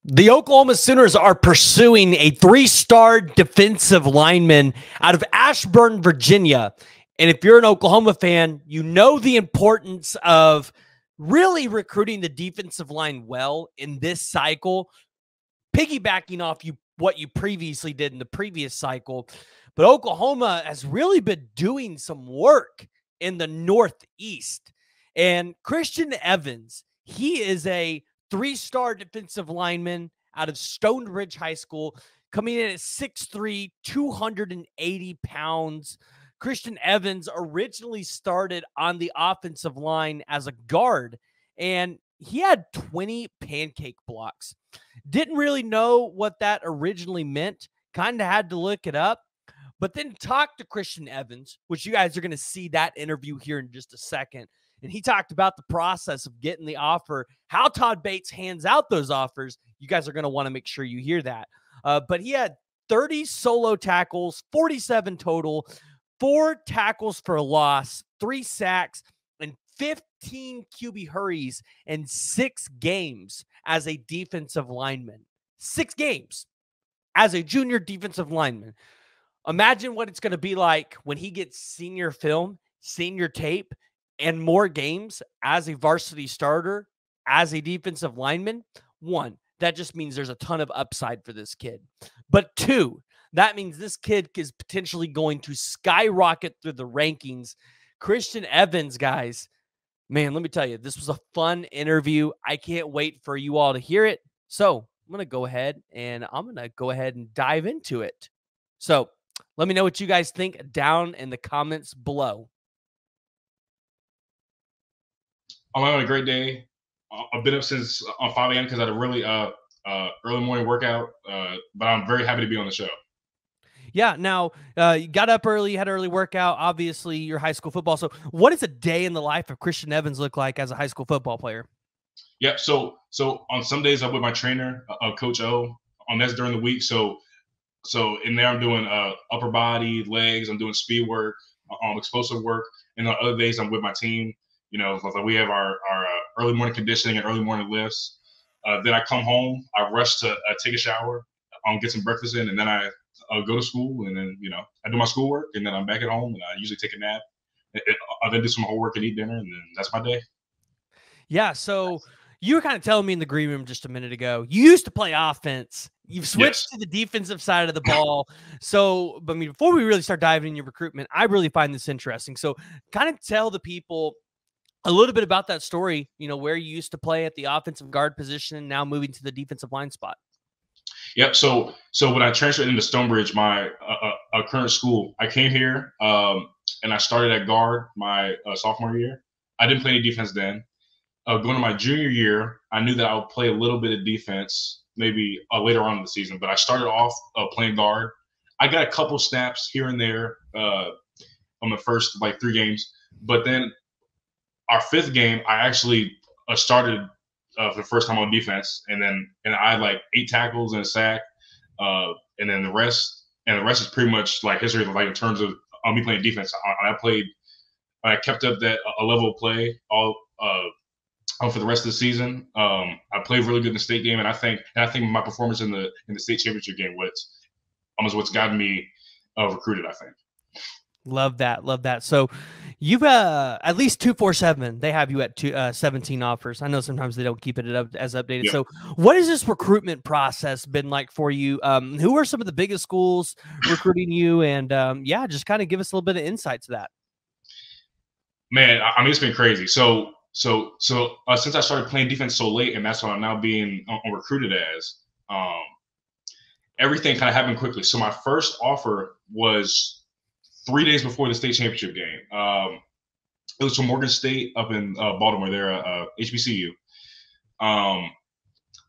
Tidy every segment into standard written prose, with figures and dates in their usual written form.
The Oklahoma Sooners are pursuing a 3-star defensive lineman out of Ashburn, Virginia. And if you're an Oklahoma fan, you know the importance of really recruiting the defensive line well in this cycle, piggybacking off what you previously did in the previous cycle. But Oklahoma has really been doing some work in the Northeast. And Christian Evans, he is a 3-star defensive lineman out of Stone Ridge High School, coming in at 6'3", 280 pounds. Christian Evans originally started on the offensive line as a guard, and he had 20 pancake blocks. Didn't really know what that originally meant. Kind of had to look it up, but then talked to Christian Evans, which you guys are going to see that interview here in just a second. And he talked about the process of getting the offer, how Todd Bates hands out those offers. You guys are going to want to make sure you hear that. But he had 30 solo tackles, 47 total, 4 tackles for a loss, 3 sacks, and 15 QB hurries in 6 games as a defensive lineman. 6 games as a junior defensive lineman. Imagine what it's going to be like when he gets senior film, senior tape, and more games as a varsity starter, as a defensive lineman. 1, that just means there's a ton of upside for this kid. But 2, that means this kid is potentially going to skyrocket through the rankings. Christian Evans, guys, man, let me tell you, this was a fun interview. I can't wait for you all to hear it. So I'm going to go ahead and dive into it. So let me know what you guys think down in the comments below. I'm having a great day. I've been up since 5 a.m. because I had a really early morning workout, but I'm very happy to be on the show. Yeah, now you got up early, you had an early workout. Obviously, you're high school football. So what does a day in the life of Christian Evans look like as a high school football player? Yeah, so on some days I'm with my trainer, Coach O. That's during the week. So in there I'm doing upper body, legs. I'm doing speed work, explosive work, and on other days I'm with my team. You know, like we have our early morning conditioning and early morning lifts. Then I come home, I rush to take a shower, get some breakfast in, and then I go to school, and then I do my schoolwork, and then I'm back at home, and I usually take a nap. I then do some homework and eat dinner, and then that's my day. Yeah, so you were kind of telling me in the green room just a minute ago, you used to play offense. You've switched to the defensive side of the ball. So, but I mean, before we really start diving in your recruitment, I really find this interesting. So kind of tell the people a little bit about that story, where you used to play at the offensive guard position and now moving to the defensive line spot. Yep. So when I transferred into Stonebridge, my current school, I came here and I started at guard my sophomore year. I didn't play any defense then. Going to my junior year, I knew that I would play a little bit of defense maybe later on in the season, but I started off playing guard. I got a couple snaps here and there on the first 3 games, but then our 5th game, I actually started for the first time on defense, and I had 8 tackles and a sack, and then the rest is pretty much history. In terms of me playing defense, I kept up that a level of play all for the rest of the season. I played really good in the state game, and I think my performance in the state championship game was almost what's gotten me recruited, I think. Love that. So you've at least 247. They have you at 17 offers. I know sometimes they don't keep it up as updated. Yeah. So what has this recruitment process been like for you? Who are some of the biggest schools recruiting you? And just kind of give us a little bit of insight to that. Man, I mean, it's been crazy. So since I started playing defense so late, and that's what I'm now being recruited as, everything kind of happened quickly. So my first offer was 3 days before the state championship game. It was from Morgan State up in Baltimore. They're HBCU.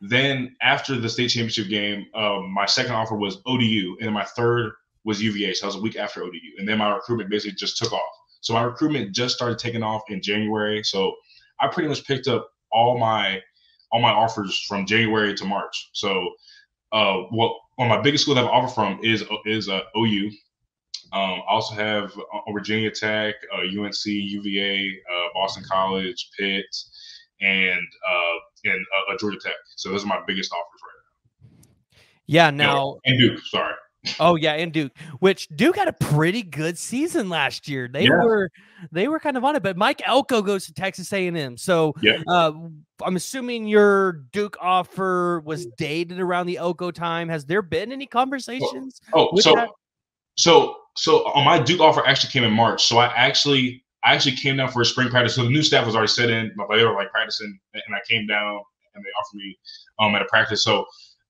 Then after the state championship game, my second offer was ODU, and then my third was UVA. So that was a week after ODU. And then my recruitment basically just took off. So my recruitment just started taking off in January. So I pretty much picked up all my offers from January to March. So one of my biggest schools I have an offer from is OU. I also have Virginia Tech, UNC, UVA, Boston College, Pitt, and Georgia Tech. So those are my biggest offers right Yeah. Now, and Duke. Sorry. oh yeah, and Duke, which Duke had a pretty good season last year. They Yeah. were kind of on it, but Mike Elko goes to Texas A&M. So Yeah. I'm assuming your Duke offer was dated around the Elko time. Has there been any conversations with that? So on my Duke offer actually came in March. So I actually came down for a spring practice. So the new staff was already set in, but they were like practicing, and I came down and they offered me at a practice. So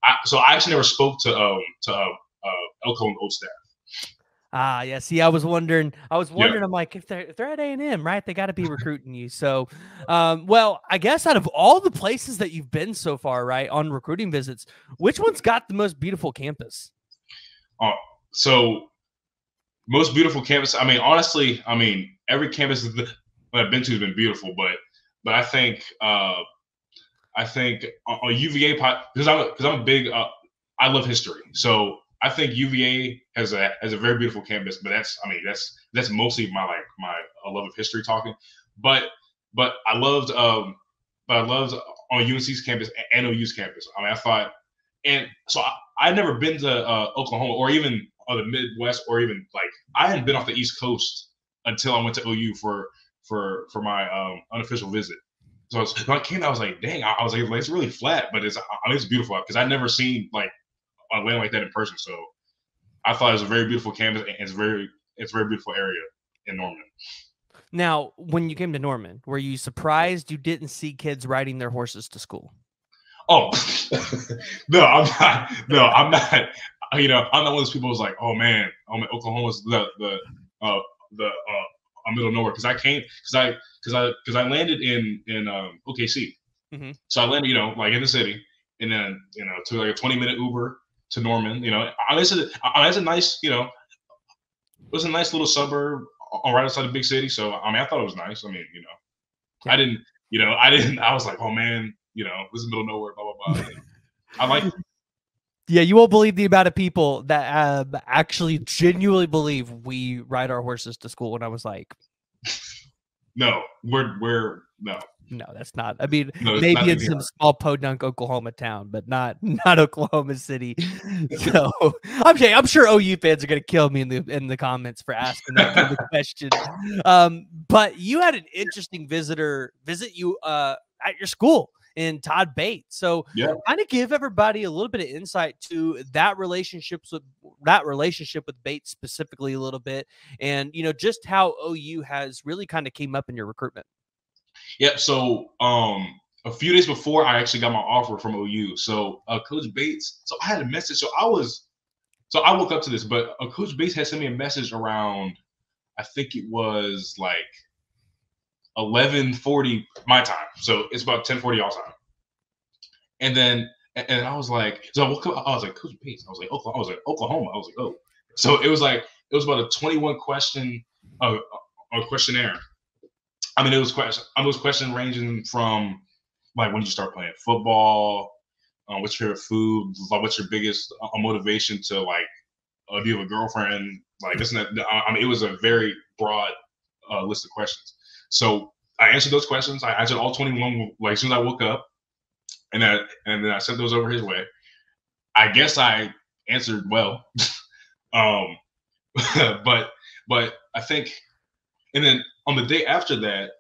I actually never spoke to Elko and Old staff. Ah, yeah. See, I was wondering. Yeah. I'm like, if they're at A&M, right? They got to be recruiting you. So, well, I guess out of all the places that you've been so far, right, on recruiting visits, which one's got the most beautiful campus? So most beautiful campus. I mean, honestly, every campus that I've been to has been beautiful, but I think on UVA because I'm a big I love history, so I think UVA has a very beautiful campus. But that's mostly my love of history talking. But I loved on UNC's campus and OU's campus. I mean, I thought, and so I'd never been to Oklahoma or even the Midwest, or even like I hadn't been off the East Coast until I went to OU for my unofficial visit. So when I came, I was like, dang, I was like, it's really flat, but it's beautiful because I'd never seen like a land like that in person. So I thought it was a very beautiful campus, and it's a very beautiful area in Norman. Now, when you came to Norman, were you surprised you didn't see kids riding their horses to school? Oh, no, I'm not. No, I'm not. I'm not one of those people who's like, oh man, Oklahoma's the middle of nowhere, because I landed in OKC. Mm-hmm. So I landed, like in the city, and then took like a 20-minute Uber to Norman. It's a nice, it was a nice little suburb right outside the big city. So I thought it was nice. Yeah. I was like, oh man, this is middle of nowhere, blah blah blah. I like it. Yeah, you won't believe the amount of people that actually genuinely believe we ride our horses to school. And I was like, no, we're no. No, that's not. I mean, no, maybe in some small podunk Oklahoma town, but not Oklahoma City. So I'm sure OU fans are going to kill me in the comments for asking that kind of question. But you had an interesting visitor visit you at your school in Todd Bates. So yeah, kind of give everybody a little bit of insight to that relationship with Bates specifically a little bit, and just how OU has really kind of came up in your recruitment. Yep. So a few days before I actually got my offer from OU. So Coach Bates, so I had a message. So I woke up to this, but Coach Bates had sent me a message around, I think it was like 11:40 my time. So it's about 10:40 y'all time. And then I was like, so I woke up, I was like, Coach Bates. I was like, Oklahoma. I was like, oh. So it was about a 21 question questionnaire. I mean, it was questions ranging from like, when did you start playing football? What's your favorite food? Like, what's your biggest motivation to like, do you have a girlfriend? Like this and that. I mean, it was a very broad list of questions. So I answered those questions. I answered all 21 like as soon as I woke up, and then I sent those over his way. I guess I answered well, but I think, and then on the day after that,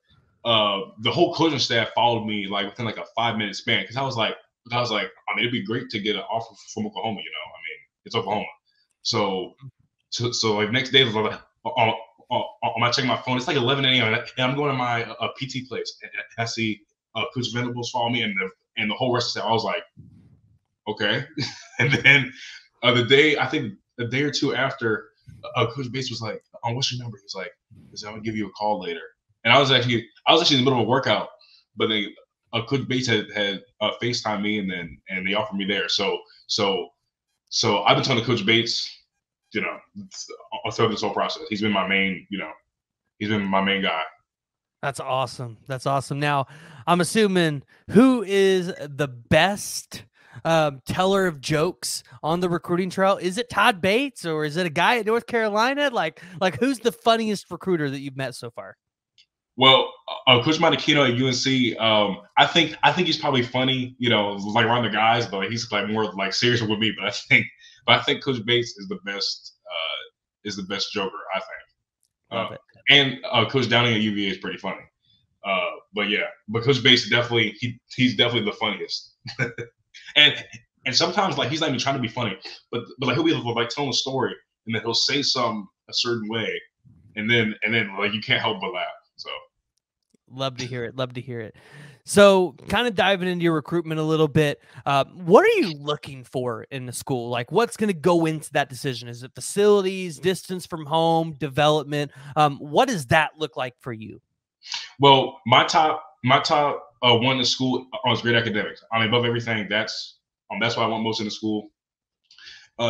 the whole coaching staff followed me like within like a 5-minute span, because I was like, I mean, it'd be great to get an offer from Oklahoma. I mean, it's Oklahoma. So like next day, I'm checking my phone. It's like 11 a.m. and I'm going to my PT place. And I see Coach Venables follow me, and the whole rest of the staff. I was like, okay. And then the day or two after, Coach Bates was like, what's your number? He's like, I'm gonna give you a call later. And I was actually in the middle of a workout, but then Coach Bates had FaceTime me, and they offered me there. So I've been telling Coach Bates, throughout this whole process, he's been my main guy. That's awesome. Now, I'm assuming, who is the best teller of jokes on the recruiting trail? Is it Todd Bates, or is it a guy at North Carolina? Like who's the funniest recruiter that you've met so far? Well, Coach Montequino at UNC, I think he's probably funny, like around the guys, but he's like more like serious with me. But I think Coach Bates is the best Joker. I think, Love it. and Coach Downing at UVA is pretty funny. But yeah, but Coach Bates definitely he's definitely the funniest. and and sometimes like he's not even trying to be funny, but like he'll be like telling a story and then he'll say some a certain way, and then like you can't help but laugh. So. Love to hear it. Love to hear it. So, kind of diving into your recruitment a little bit, what are you looking for in the school? Like, what's going to go into that decision? Is it facilities, distance from home, development? What does that look like for you? Well, my top one in school is great academics. I mean, above everything, that's why I want most in the school.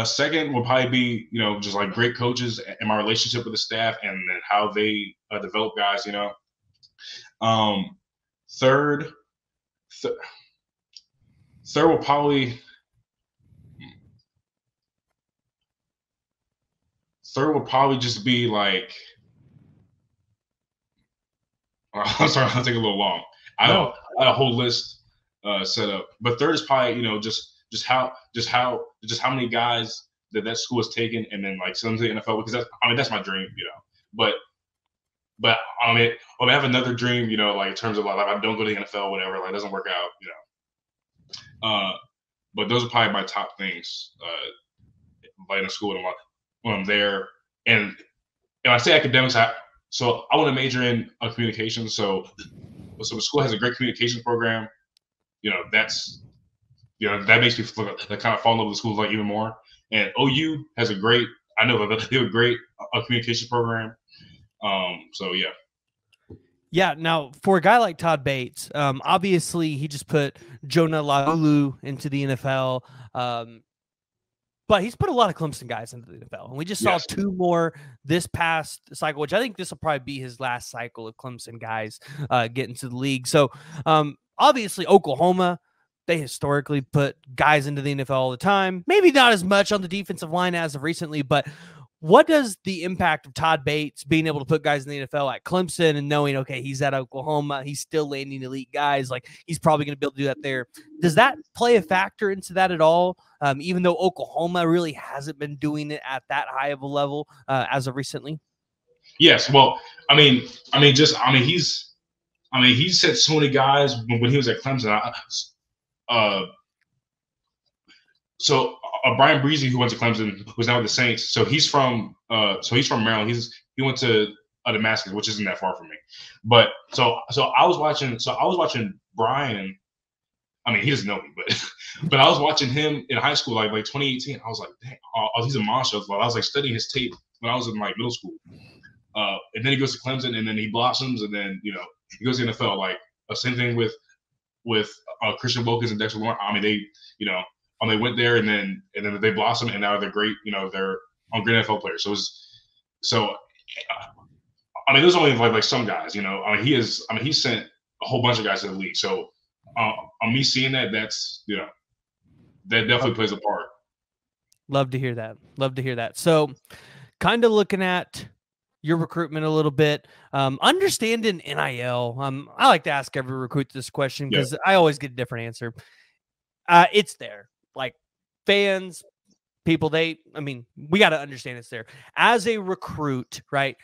Second will probably be just like great coaches and my relationship with the staff, and then how they develop guys. Um, third, th- third will probably just be like. I'm sorry, I'll take a little long. No. I had a whole list set up, but third is probably just how many guys that school has taken, and then like send them to the NFL, because that's my dream. But I have another dream, like in terms of like I don't go to the NFL, whatever, like it doesn't work out, But those are probably my top things, like in the school when I'm there, and I say academics. So I want to major in communications. So the school has a great communications program. That's that makes me kind of fall in love with the school like even more. And OU has a great. I know that they have a great communication program. So yeah. Yeah. Now, for a guy like Todd Bates, obviously he just put Jonah Laulu into the NFL. But he's put a lot of Clemson guys into the NFL, and we just saw 2 more this past cycle, which I think this will probably be his last cycle of Clemson guys get into the league. So obviously Oklahoma, they historically put guys into the NFL all the time. Maybe not as much on the defensive line as of recently, but what does the impact of Todd Bates being able to put guys in the NFL at Clemson and knowing, okay, he's at Oklahoma, he's still landing elite guys, like he's probably going to be able to do that there. Does that play a factor into that at all? Even though Oklahoma really hasn't been doing it at that high of a level as of recently? Yes. Well, he said so many guys when he was at Clemson. So Brian Breezy, who went to Clemson, was now with the Saints. So he's from Maryland. He went to Damascus, which isn't that far from me. But so I was watching Brian. I mean, he doesn't know me, but I was watching him in high school, like 2018. I was like, dang, he's a monster. I was like studying his tape when I was in like middle school. And then he goes to Clemson, and then he blossoms, and then he goes to the NFL. Like same thing with Christian Wilkins and Dexter Lawrence. I mean, they went there, and then they blossomed, and now they're great. They're on great NFL players. There's only like some guys. He sent a whole bunch of guys to the league. So on me seeing that, that definitely plays a part. Love to hear that. Love to hear that. So, kind of looking at your recruitment a little bit, understanding NIL. I like to ask every recruit this question because I always get a different answer. It's there. Like fans, people, we got to understand it's there. As a recruit, right?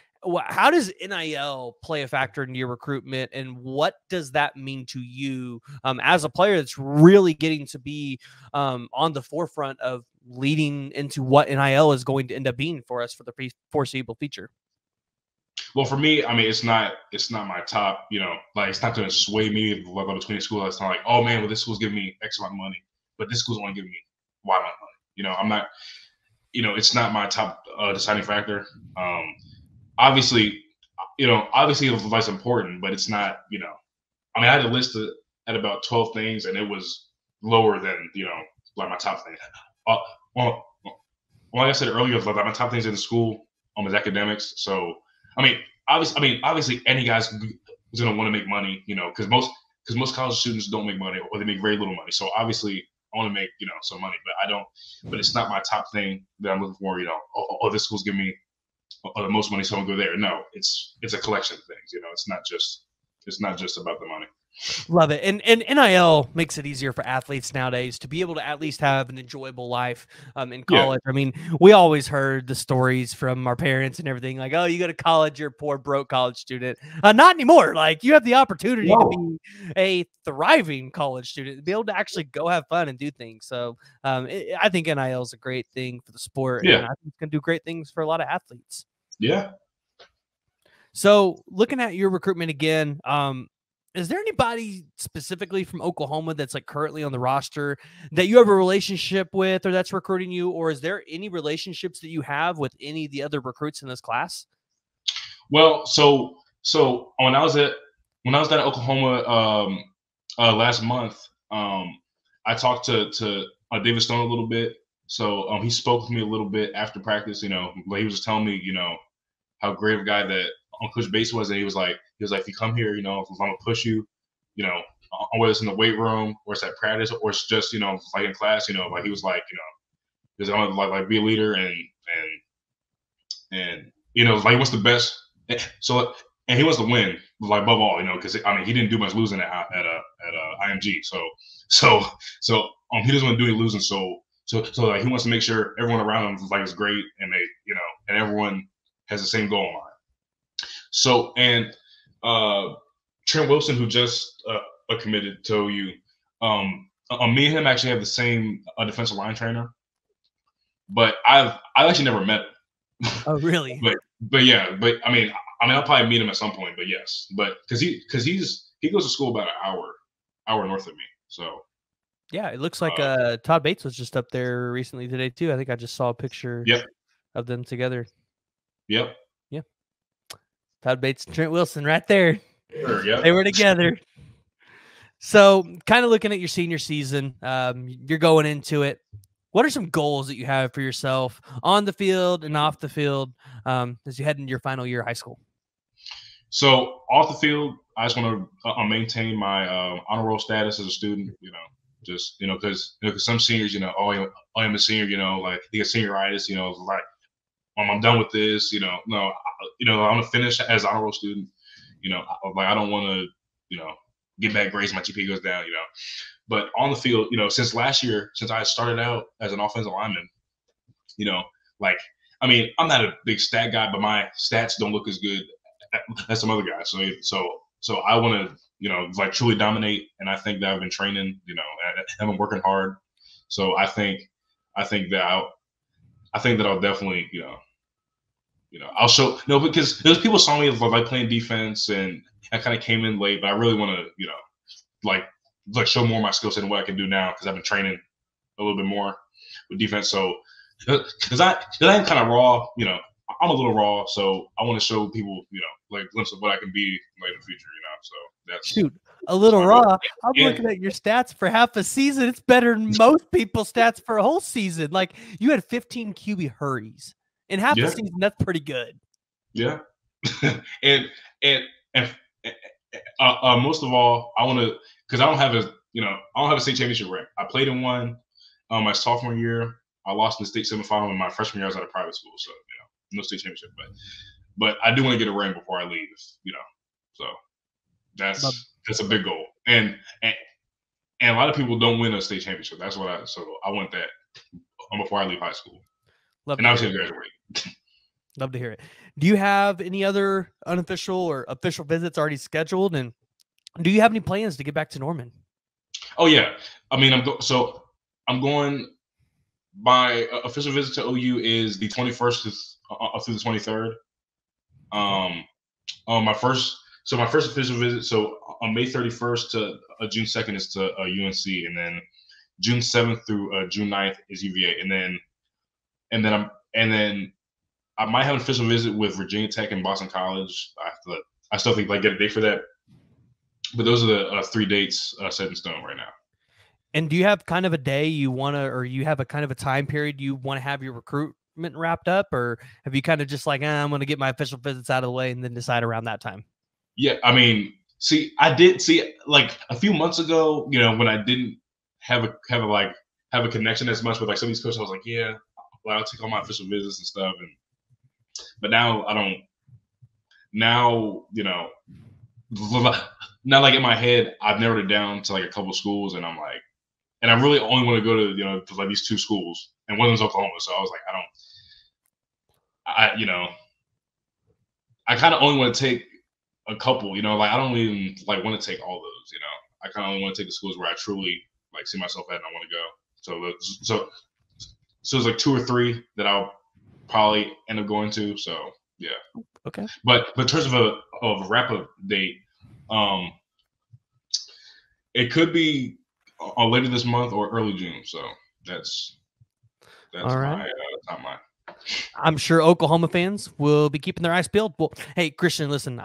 How does NIL play a factor into your recruitment, and what does that mean to you as a player that's really getting to be on the forefront of leading into what NIL is going to end up being for us for the foreseeable future? Well, for me, it's not my top, like it's not going to sway me like between schools. It's not like, oh man, well this school's giving me X amount of money, but this school's only giving me Y amount of money. I'm not, it's not my top deciding factor. Obviously that's important, but it's not, I had a list at about 12 things, and it was lower than, like my top thing. Well, like I said earlier, like my top things in the school is academics. So, obviously any guy's gonna want to make money, because most college students don't make money, or they make very little money. So obviously I want to make, some money, but I don't, but it's not my top thing that I'm looking for, this school's giving me the most money, someone go there. No, it's a collection of things. You know, it's not just about the money. Love it. And NIL makes it easier for athletes nowadays to be able to at least have an enjoyable life in college. Yeah. I mean, we always heard the stories from our parents and everything like, oh, you go to college, you're a poor, broke college student. Not anymore. Like, you have the opportunity to be a thriving college student, to be able to actually go have fun and do things. So I think NIL is a great thing for the sport. Yeah. And I think it's going to do great things for a lot of athletes. Yeah. So looking at your recruitment again, is there anybody specifically from Oklahoma that's like currently on the roster that you have a relationship with or that's recruiting you? Or is there any relationships that you have with any of the other recruits in this class? Well, so when I was at Oklahoma last month, I talked to David Stone a little bit. So he spoke with me a little bit after practice. You know, he was just telling me, you know, how great of a guy that Coach Bates was, and he was like, if you come here, you know, if I'm gonna push you, you know, whether it's in the weight room or it's at practice or it's just, you know, like in class, you know, like he was like, you know, he's gonna like be a leader and you know, like what's the best. So and he wants to win, like above all, you know, because I mean he didn't do much losing at IMG, so he doesn't want to do any losing, so like he wants to make sure everyone around him like is great and they, you know, and everyone has the same goal in mind. So and Trent Wilson, who just committed to OU, me and him actually have the same defensive line trainer, but I've actually never met him. Oh, really? but yeah, but I mean I'll probably meet him at some point, but yes, but because he goes to school about an hour north of me, so. Yeah, it looks like Todd Bates was just up there recently today too. I think I just saw a picture of them together. Yep. Yeah. Todd Bates and Trent Wilson right there. Sure, yep. They were together. So kind of looking at your senior season, you're going into it. What are some goals that you have for yourself on the field and off the field as you head into your final year of high school? So off the field, I just want to maintain my honor roll status as a student, you know. Just, you know, because some seniors, you know, I'm a senior, you know, like they get senioritis, you know, like I'm done with this, you know. No, I'm gonna finish as an honor roll student, you know. Like I don't want to, you know, get bad grades, my GPA goes down, you know. But on the field, you know, since last year, since I started out as an offensive lineman, you know, like I mean, I'm not a big stat guy, but my stats don't look as good as some other guys. So I want to, you know, like truly dominate, and I think that I've been training, you know, and I've been working hard. So I think that I'll definitely, you know, I'll show because those people saw me like playing defense, and I kind of came in late, but I really want to, you know, like show more of my skill set and what I can do now because I've been training a little bit more with defense. So because I'm kind of raw, you know, I'm a little raw, so I want to show people, you know, like a glimpse of what I can be like in the future, you know. So that's shoot a little raw. I'm looking at your stats for half a season. It's better than most people's stats for a whole season. Like you had 15 QB hurries in half a season. That's pretty good. Yeah, and most of all, I want to because I don't have a state championship rank. I played in one my sophomore year. I lost in the state semifinal in my freshman year. I was at a private school, so you know, no state championship. But I do want to get a ring before I leave, you know. So that's a big goal, and a lot of people don't win a state championship. That's what I want that before I leave high school. And obviously graduate. Love to hear it. Do you have any other unofficial or official visits already scheduled? And do you have any plans to get back to Norman? Oh yeah, I mean I'm going. My official visit to OU is the 21st through the 23rd. My first official visit, so on May 31st to June 2nd is to UNC, and then June 7th through June 9th is UVA, and then I might have an official visit with Virginia Tech and Boston College. I still think like get a date for that, but those are the 3 dates set in stone right now. And do you have kind of a day you want to, or you have a kind of a time period you want to have your recruitment wrapped up, or have you kind of just like, I'm going to get my official visits out of the way and then decide around that time? Yeah, I mean, I did see like a few months ago, you know, when I didn't have a connection as much with like some of these coaches, I was like, yeah, well, I'll take all my official visits and stuff, But now I don't. Now, you know, now like in my head, I've narrowed it down to like a couple schools, and I'm like, and I really only want to go to, you know, to like these 2 schools, and one of them's Oklahoma. So I was like, you know, I kind of only want to take a couple, you know, like I don't even like want to take all those, you know. I kind of only want to take the schools where I truly like see myself at and I want to go. So it's like 2 or 3 that I'll probably end up going to. So yeah. Okay. But in terms of a wrap up date, it could be later this month or early June. So that's all right. my timeline. I'm sure Oklahoma fans will be keeping their eyes peeled. Well, hey, Christian, listen,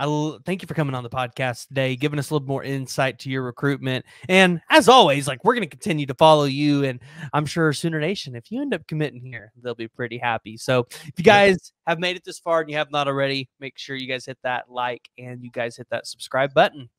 thank you for coming on the podcast today, giving us a little more insight to your recruitment. And as always, like, we're going to continue to follow you. And I'm sure Sooner Nation, if you end up committing here, they'll be pretty happy. So if you guys have made it this far and you have not already, make sure you guys hit that like and you guys hit that subscribe button.